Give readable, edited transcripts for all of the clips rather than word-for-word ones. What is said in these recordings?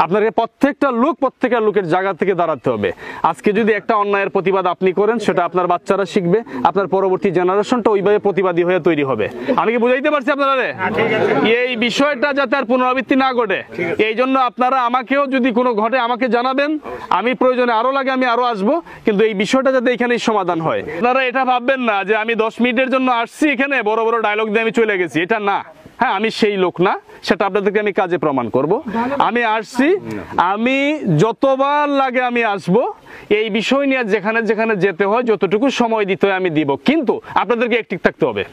আপনাকে প্রত্যেকটা লোকের জায়গা থেকে দাঁড়াতে হবে। আজকে যদি একটা অন্যায়ের প্রতিবাদ আপনি করেন, সেটা আপনার বাচ্চারা শিখবে, আপনার পরবর্তী জেনারেশনটা ওইভাবে প্রতিবাদী হয়ে তৈরি হবে। আমি কি বুঝাইতে পারছি আপনারা? এই বিষয়টা যাতে আর পুনরাবৃত্তি না ঘটে, এই জন্য আপনারা আমাকেও যদি কোনো ঘটে আমাকে জানাবেন, আমি প্রয়োজনে আরো লাগে আমি আরো আসবো, কিন্তু এই বিষয়টা যাতে এখানেই সমাধান হয়। আপনারা এটা ভাববেন না যে আমি 10 মিনিটের জন্য আসছি এখানে বড় বড় ডায়লগ দিয়ে আমি চলে গেছি, এটা না। হ্যাঁ, আমি সেই লোক না, সেটা আপনাদেরকে আমি কাজে প্রমাণ করব। আমি আসছি, আমি যতবার লাগে আমি আসব, এই বিষয় নিয়ে যেখানে যেখানে যেতে হয় যতটুকু সময় দিতে হয় আমি দিব, কিন্তু আপনাদেরকে একটি থাকতে হবে,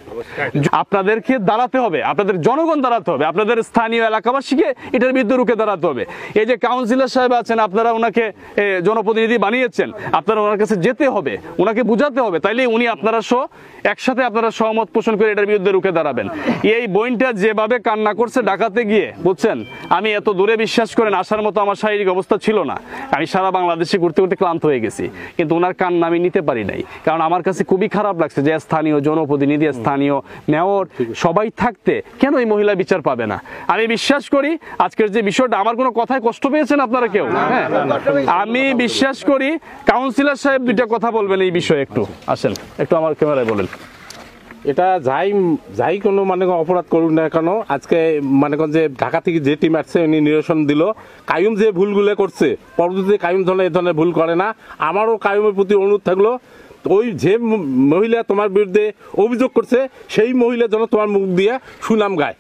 আপনাদেরকে দাঁড়াতে হবে, আপনাদের জনগণ দাঁড়াতে হবে, আপনাদের স্থানীয় এলাকাবাসীকে এটার বিরুদ্ধে রুখে দাঁড়াতে হবে। এই যে কাউন্সিলর সাহেব আছেন, আপনারা ওনাকে জনপ্রতিনিধি বানিয়েছেন, আপনারা ওনার কাছে যেতে হবে, ওনাকে বুঝাতে হবে, তাইলে উনি আপনারা একসাথে আপনারা সহমত পোষণ করে এটার বিরুদ্ধে রুখে দাঁড়াবেন। এই বোনটা যেভাবে কান্না করছে ঢাকাতে গিয়ে, বুঝছেন, আমি এত দূরে বিশ্বাস করেন আসার মতো আমার শারীরিক অবস্থা ছিল না, আমি সারা বাংলাদেশে ঘুরতে ঘুরতে ক্লান্ত হয়ে গেছি, কিন্তু ওনার কান্না আমি নিতে পারি নাই, কারণ আমার কাছে খুবই খারাপ লাগছে যে স্থানীয় জনপ্রতিনিধি, স্থানীয় মেয়র সবাই থাকতে কেন এই মহিলা বিচার পাবে না। আমি বিশ্বাস করি আজকের যে বিষয়টা, আমার কোনো কথায় কষ্ট পেয়েছেন আপনারা কেউ? হ্যাঁ, আমি বিশ্বাস করি কাউন্সিলর সাহেব দুইটা কথা বলবেন এই বিষয়ে। একটু আসেন, একটু আমার ক্যামেরায় বলেন। এটা যাই কোনো মানে অপরাধ করুন না কেন, আজকে মানে যে ঢাকা থেকে যে টিম আসছে উনি নিরসন দিল, কায়ুম যে ভুলগুলো করছে পরবর্তীতে কায়ুম ধরনের এই ধরনের ভুল করে না। আমারও কায়ুমের প্রতি অনুরোধ থাকলো, ওই যে মহিলা তোমার বিরুদ্ধে অভিযোগ করছে সেই মহিলা যেন তোমার মুখ দিয়ে সুনাম গায়।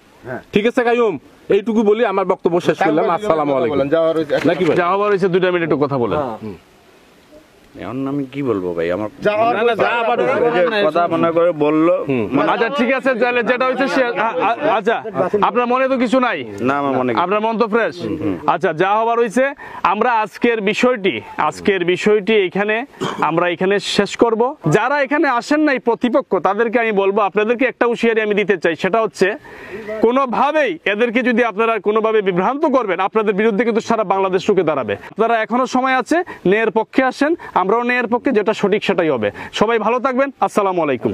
ঠিক আছে কায়ুম, এইটুকু বলি আমার বক্তব্য শেষ করলাম। আসসালামু আলাইকুম। নাকি ভাই যাওয়া হয়েছে 2 মিনিট একটু কথা বলেন। এখন আমি কি বলবো ভাই, আমার কথা মনে করে বললো। আচ্ছা ঠিক আছে, তাহলে যেটা হয়েছে আচ্ছা, আপনার মনে তো কিছু নাই না? আমার মনে, আপনার মন তো ফ্রেশ। আচ্ছা, যা হবার হয়েছে, আমরা আজকের বিষয়টি এখানে শেষ করব। যারা এখানে আসেন নাই প্রতিপক্ষ, তাদেরকে আমি বলবো, আপনাদেরকে একটা হুঁশিয়ারি আমি দিতে চাই, সেটা হচ্ছে কোনোভাবেই এদেরকে যদি আপনারা কোনোভাবে বিভ্রান্ত করবেন, আপনাদের বিরুদ্ধে কিন্তু সারা বাংলাদেশ রুখে দাঁড়াবে। আপনারা এখনো সময় আছে, ন্যায়ের পক্ষে আসেন, আমরাও ন্যায়ের পক্ষে, যেটা সঠিক সেটাই হবে। সবাই ভালো থাকবেন, আসসালামু আলাইকুম।